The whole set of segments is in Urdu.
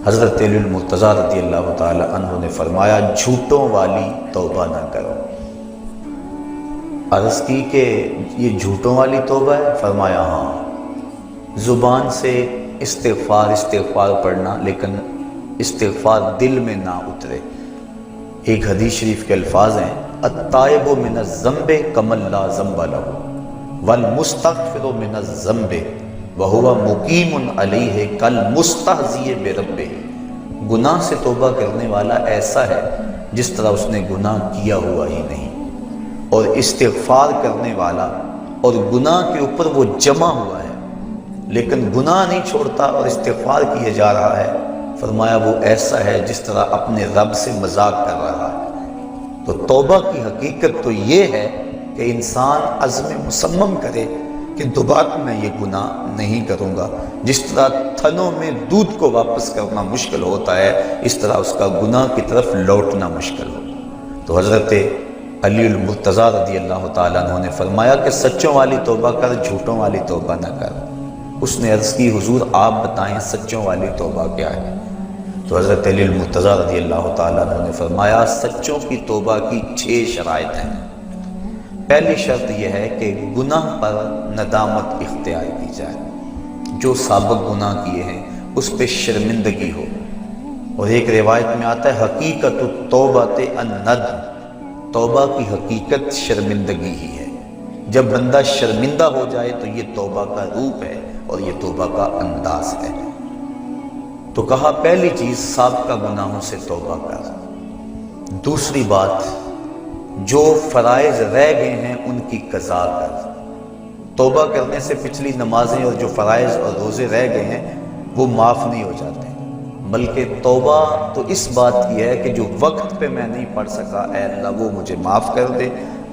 حضرت علی المرتضیٰ رضی اللہ تعالی عنہ نے فرمایا جھوٹوں والی توبہ نہ کرو۔ عرض کی کہ یہ جھوٹوں والی توبہ ہے؟ فرمایا ہاں، زبان سے استغفار پڑھنا لیکن استغفار دل میں نہ اترے۔ ایک حدیث شریف کے الفاظ ہیں التائب من الذنب کمن لا ذنب لہ والمستغفر من الذنب وہو مقیم علیہ کالمستہزئ بربہ۔ گناہ سے توبہ کرنے والا ایسا ہے جس طرح اس نے گناہ کیا ہوا ہی نہیں، اور استغفار کرنے والا اور گناہ کے اوپر وہ جمع ہوا ہے لیکن گناہ نہیں چھوڑتا اور استغفار کیے جا رہا ہے، فرمایا وہ ایسا ہے جس طرح اپنے رب سے مذاق کر رہا ہے۔ تو توبہ کی حقیقت تو یہ ہے کہ انسان عزم مصمم کرے کہ دوبارہ میں یہ گناہ نہیں کروں گا۔ جس طرح تھنوں میں دودھ کو واپس کرنا مشکل ہوتا ہے، اس طرح اس کا گناہ کی طرف لوٹنا مشکل ہو۔ تو حضرت علی المرتضیٰ رضی اللہ تعالیٰ عنہ نے فرمایا کہ سچوں والی توبہ کر، جھوٹوں والی توبہ نہ کر۔ اس نے عرض کی حضور آپ بتائیں سچوں والی توبہ کیا ہے؟ تو حضرت علی المرتضیٰ رضی اللہ تعالیٰ عنہ نے فرمایا سچوں کی توبہ کی 6 شرائط ہیں۔ پہلی شرط یہ ہے کہ گناہ پر ندامت اختیار کی جائے، جو سابق گناہ کیے ہیں اس پہ شرمندگی ہو۔ اور ایک روایت میں آتا ہے حقیقت التوبۃ الندم، توبہ کی حقیقت شرمندگی ہی ہے۔ جب بندہ شرمندہ ہو جائے تو یہ توبہ کا روپ ہے اور یہ توبہ کا انداز ہے۔ تو کہا پہلی چیز سابقہ گناہوں سے توبہ کر۔ دوسری بات جو فرائض رہ گئے ہیں ان کی قضا کر۔ توبہ کرنے سے پچھلی نمازیں اور جو فرائض اور روزے رہ گئے ہیں وہ معاف نہیں ہو جاتے، بلکہ توبہ تو اس بات کی ہے کہ جو وقت پہ میں نہیں پڑھ سکا اے اللہ وہ مجھے معاف کر دے،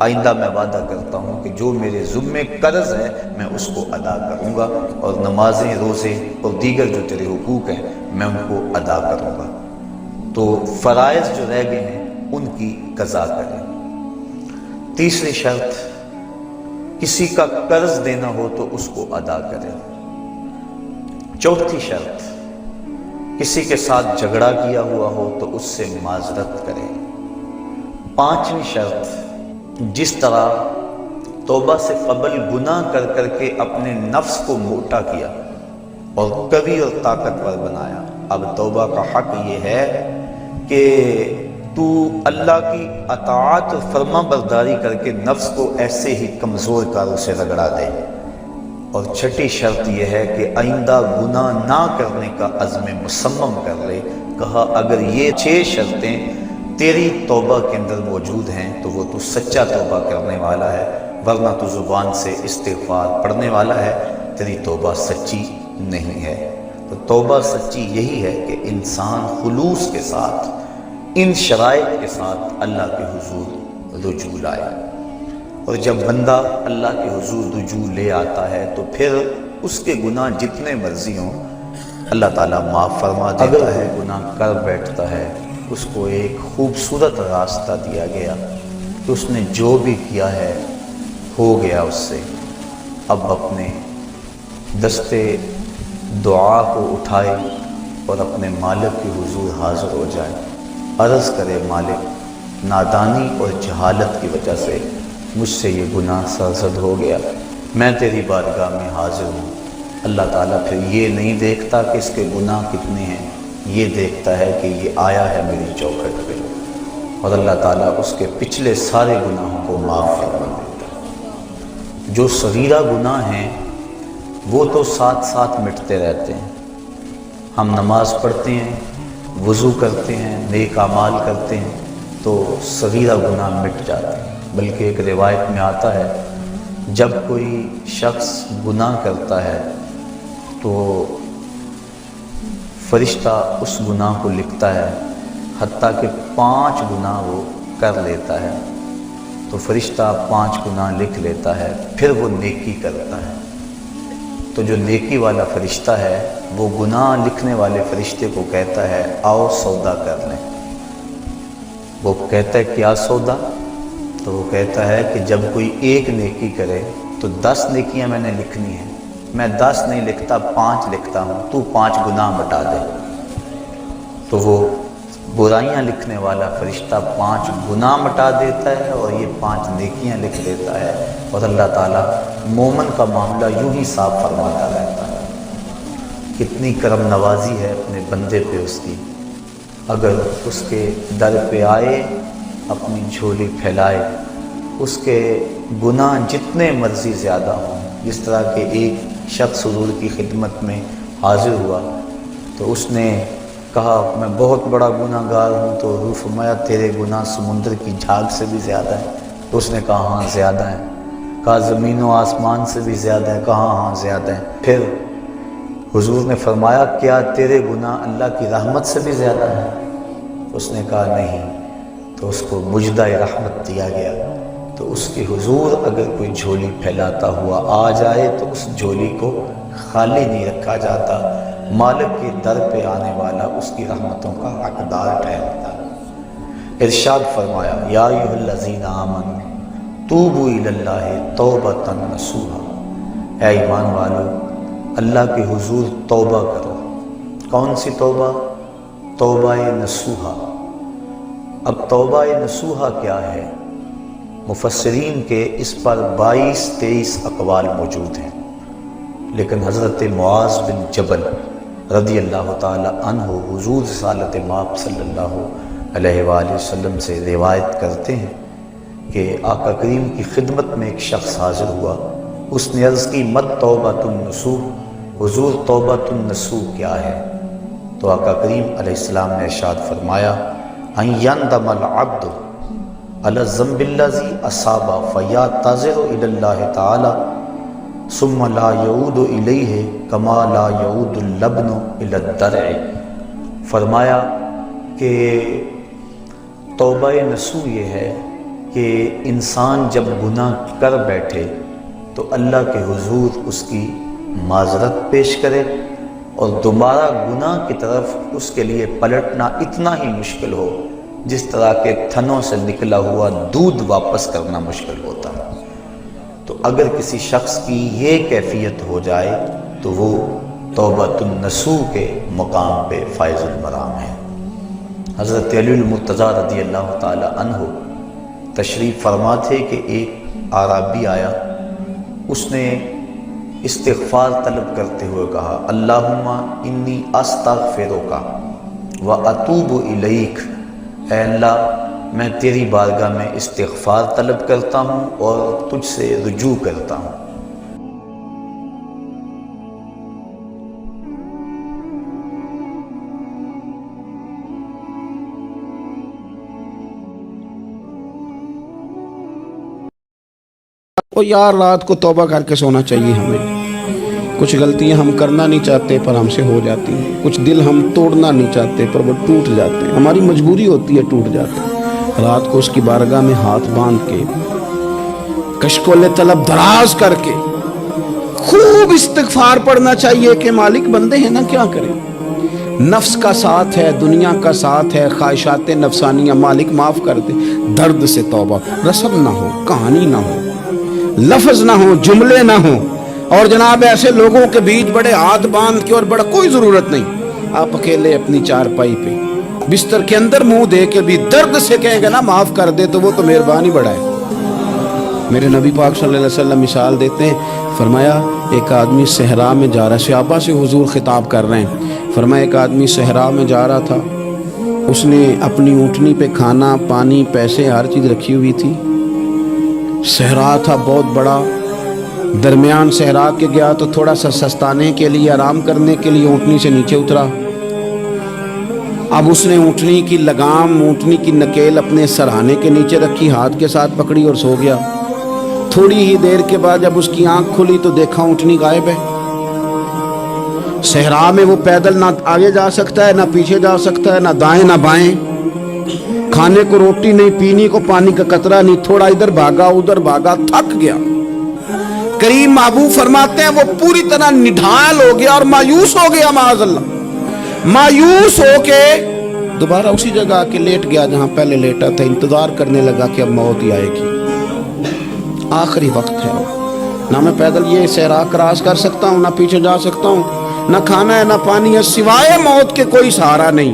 آئندہ میں وعدہ کرتا ہوں کہ جو میرے ذمے قرض ہے میں اس کو ادا کروں گا، اور نمازیں روزے اور دیگر جو تیرے حقوق ہیں میں ان کو ادا کروں گا۔ تو فرائض جو رہ گئے ہیں ان کی قضا کریں۔ تیسری شرط کسی کا قرض دینا ہو تو اس کو ادا کریں۔ چوتھی شرط کسی کے ساتھ جھگڑا کیا ہوا ہو تو اس سے معذرت کریں۔ پانچویں شرط جس طرح توبہ سے قبل گناہ کر کر کے اپنے نفس کو موٹا کیا اور قوی اور طاقتور بنایا، اب توبہ کا حق یہ ہے کہ تو اللہ کی اطاعت اور فرما برداری کر کے نفس کو ایسے ہی کمزور کاروں سے رگڑا دے۔ اور چھٹی شرط یہ ہے کہ آئندہ گناہ نہ کرنے کا عزم مصمم کر لے۔ کہا اگر یہ 6 شرطیں تیری توبہ کے اندر موجود ہیں تو وہ تو سچا توبہ کرنے والا ہے، ورنہ تو زبان سے استغفار پڑھنے والا ہے، تیری توبہ سچی نہیں ہے۔ تو توبہ سچی یہی ہے کہ انسان خلوص کے ساتھ ان شرائط کے ساتھ اللہ کے حضور رجوع لائے، اور جب بندہ اللہ کے حضور رجوع لے آتا ہے تو پھر اس کے گناہ جتنے مرضی ہوں اللہ تعالیٰ معاف فرما دیتا ہے۔ گناہ کر بیٹھتا ہے اس کو ایک خوبصورت راستہ دیا گیا کہ اس نے جو بھی کیا ہے ہو گیا اس سے، اب اپنے دستے دعا کو اٹھائے اور اپنے مالک کے حضور حاضر ہو جائے، عرض کرے مالک نادانی اور جہالت کی وجہ سے مجھ سے یہ گناہ سرزد ہو گیا، میں تیری بارگاہ میں حاضر ہوں۔ اللہ تعالیٰ پھر یہ نہیں دیکھتا کہ اس کے گناہ کتنے ہیں، یہ دیکھتا ہے کہ یہ آیا ہے میری چوکھٹ پہ، اور اللہ تعالیٰ اس کے پچھلے سارے گناہوں کو معاف فرما دیتا ہے۔ جو صغیرہ گناہ ہیں وہ تو ساتھ ساتھ مٹتے رہتے ہیں۔ ہم نماز پڑھتے ہیں، وضو کرتے ہیں، نیک اعمال کرتے ہیں تو صغیرہ گناہ مٹ جاتے ہیں، بلکہ ایک روایت میں آتا ہے جب کوئی شخص گناہ کرتا ہے تو فرشتہ اس گناہ کو لکھتا ہے، حتیٰ کہ 5 گناہ وہ کر لیتا ہے تو فرشتہ 5 گناہ لکھ لیتا ہے، پھر وہ نیکی کرتا ہے تو جو نیکی والا فرشتہ ہے وہ گناہ لکھنے والے فرشتے کو کہتا ہے آؤ سودا کر لیں۔ وہ کہتا ہے کیا سودا؟ تو وہ کہتا ہے کہ جب کوئی ایک نیکی کرے تو 10 نیکیاں میں نے لکھنی ہیں، میں 10 نہیں لکھتا 5 لکھتا ہوں، تو 5 گناہ مٹا دے۔ تو وہ برائیاں لکھنے والا فرشتہ 5 گناہ مٹا دیتا ہے اور یہ 5 نیکیاں لکھ دیتا ہے، اور اللہ تعالیٰ مومن کا معاملہ یوں ہی صاف فرماتا رہتا ہے۔ کتنی کرم نوازی ہے اپنے بندے پہ اس کی، اگر اس کے در پہ آئے اپنی جھولی پھیلائے، اس کے گناہ جتنے مرضی زیادہ ہوں، جس طرح کہ ایک شخص حضور کی خدمت میں حاضر ہوا تو اس نے کہا میں بہت بڑا گناہ گار ہوں، تو حضور فرمایا تیرے گناہ سمندر کی جھاگ سے بھی زیادہ ہیں؟ تو اس نے کہا ہاں زیادہ ہیں۔ کہا زمین و آسمان سے بھی زیادہ ہیں؟ کہا ہاں زیادہ ہیں۔ پھر حضور نے فرمایا کیا تیرے گناہ اللہ کی رحمت سے بھی زیادہ ہیں؟ اس نے کہا نہیں۔ تو اس کو مجدہ رحمت دیا گیا۔ تو اس کی حضور اگر کوئی جھولی پھیلاتا ہوا آ جائے تو اس جھولی کو خالی نہیں رکھا جاتا، مالک کے در پہ آنے والا اس کی رحمتوں کا حقدار ٹھہرتا۔ ارشاد فرمایا یا ایھا الذین آمنوا توبوا الی اللہ توبۃ نصوحا، اے ایمان والو اللہ کے حضور توبہ کرو۔ کون سی توبہ؟ توبہ نصوحا۔ اب توبہ نصوحا کیا ہے؟ مفسرین کے اس پر 22-23 اقوال موجود ہیں، لیکن حضرت معاذ بن جبل رضی اللہ تعالی عنہ حضور رسالت مآب صلی اللہ علیہ وآلہ وسلم سے روایت کرتے ہیں کہ آقا کریم کی خدمت میں ایک شخص حاضر ہوا، اس نے عرض کی مت توبۃ النصوح، حضور توبۃ النصوح کیا ہے؟ تو آقا کریم علیہ السلام نے ارشاد فرمایا ان یندم العبد علی الذنب الذی اصاب فیعتذر الی اللہ تعالی ثم لا یعود الیہ کما لا یعود اللبن الی الدرع۔ فرمایا کہ توبہ نصوح یہ ہے کہ انسان جب گناہ کر بیٹھے تو اللہ کے حضور اس کی معذرت پیش کرے، اور دوبارہ گناہ کی طرف اس کے لیے پلٹنا اتنا ہی مشکل ہو جس طرح کے تھنوں سے نکلا ہوا دودھ واپس کرنا مشکل ہوتا ہے۔ تو اگر کسی شخص کی یہ کیفیت ہو جائے تو وہ توبۃ النصوح کے مقام پہ فائز المرام ہے۔ حضرت علی المرتضیٰ رضی اللہ تعالی عنہ تشریف فرما تھے کہ ایک اعرابی آیا، اس نے استغفار طلب کرتے ہوئے کہا اللہم انی استغفرک و اتوب الیک، اے اللہ میں تیری بارگاہ میں استغفار طلب کرتا ہوں اور تجھ سے رجوع کرتا ہوں۔ وہ یار رات کو توبہ کر کے سونا چاہیے ہمیں۔ کچھ غلطیاں ہم کرنا نہیں چاہتے پر ہم سے ہو جاتی ہیں، کچھ دل ہم توڑنا نہیں چاہتے پر وہ ٹوٹ جاتے ہیں، ہماری مجبوری ہوتی ہے ٹوٹ جاتے ہیں۔ رات کو اس کی بارگاہ میں ہاتھ باندھ کے کشکول طلب دراز کر کے خوب استغفار پڑھنا چاہیے کہ مالک بندے ہیں نا کیا کریں، نفس کا ساتھ ہے، دنیا کا ساتھ ہے، خواہشات نفسانیہ، مالک معاف کر دے۔ درد سے توبہ، رسم نہ ہو، کہانی نہ ہو، لفظ نہ ہو، جملے نہ ہو، اور جناب ایسے لوگوں کے بیچ بڑے ہاتھ باندھ کے اور بڑا کوئی ضرورت نہیں، آپ اکیلے اپنی چارپائی پہ بستر کے اندر منہ دے کے بھی درد سے کہیں گے نا معاف کر دے تو وہ تو مہربانی بڑا ہے۔ میرے نبی پاک صلی اللہ علیہ وسلم مثال دیتے ہیں، فرمایا ایک آدمی صحرا میں جا رہا ہے، صحابہ سے حضور خطاب کر رہے ہیں، فرمایا ایک آدمی صحرا میں جا رہا تھا، اس نے اپنی اونٹنی پہ کھانا پانی پیسے ہر چیز رکھی ہوئی تھی، صحرا تھا بہت بڑا، درمیان صحرا کے گیا تو تھوڑا سا سستانے کے لیے آرام کرنے کے لیے اونٹنی سے نیچے اترا۔ اب اس نے اونٹنی کی لگام اونٹنی کی نکیل اپنے سرہانے کے نیچے رکھی، ہاتھ کے ساتھ پکڑی اور سو گیا۔ تھوڑی ہی دیر کے بعد جب اس کی آنکھ کھلی تو دیکھا اونٹنی غائب ہے۔ صحرا میں وہ پیدل نہ آگے جا سکتا ہے نہ پیچھے جا سکتا ہے، نہ دائیں نہ بائیں، کھانے کو روٹی نہیں، پینے کو پانی کا قطرہ نہیں، تھوڑا ادھر بھاگا ادھر بھاگا، تھک گیا۔ کریم محبوب فرماتے ہیں وہ پوری طرح نڈھال ہو گیا اور مایوس ہو گیا، معاذ اللہ، مایوس ہو کے دوبارہ اسی جگہ آ کے لیٹ گیا جہاں پہلے لیٹا تھا، انتظار کرنے لگا کہ اب موت ہی آئے گی، آخری وقت ہے، نہ میں پیدل یہ صحرا کراس کر سکتا ہوں، نہ پیچھے جا سکتا ہوں، نہ کھانا ہے نہ پانی ہے، سوائے موت کے کوئی سہارا نہیں۔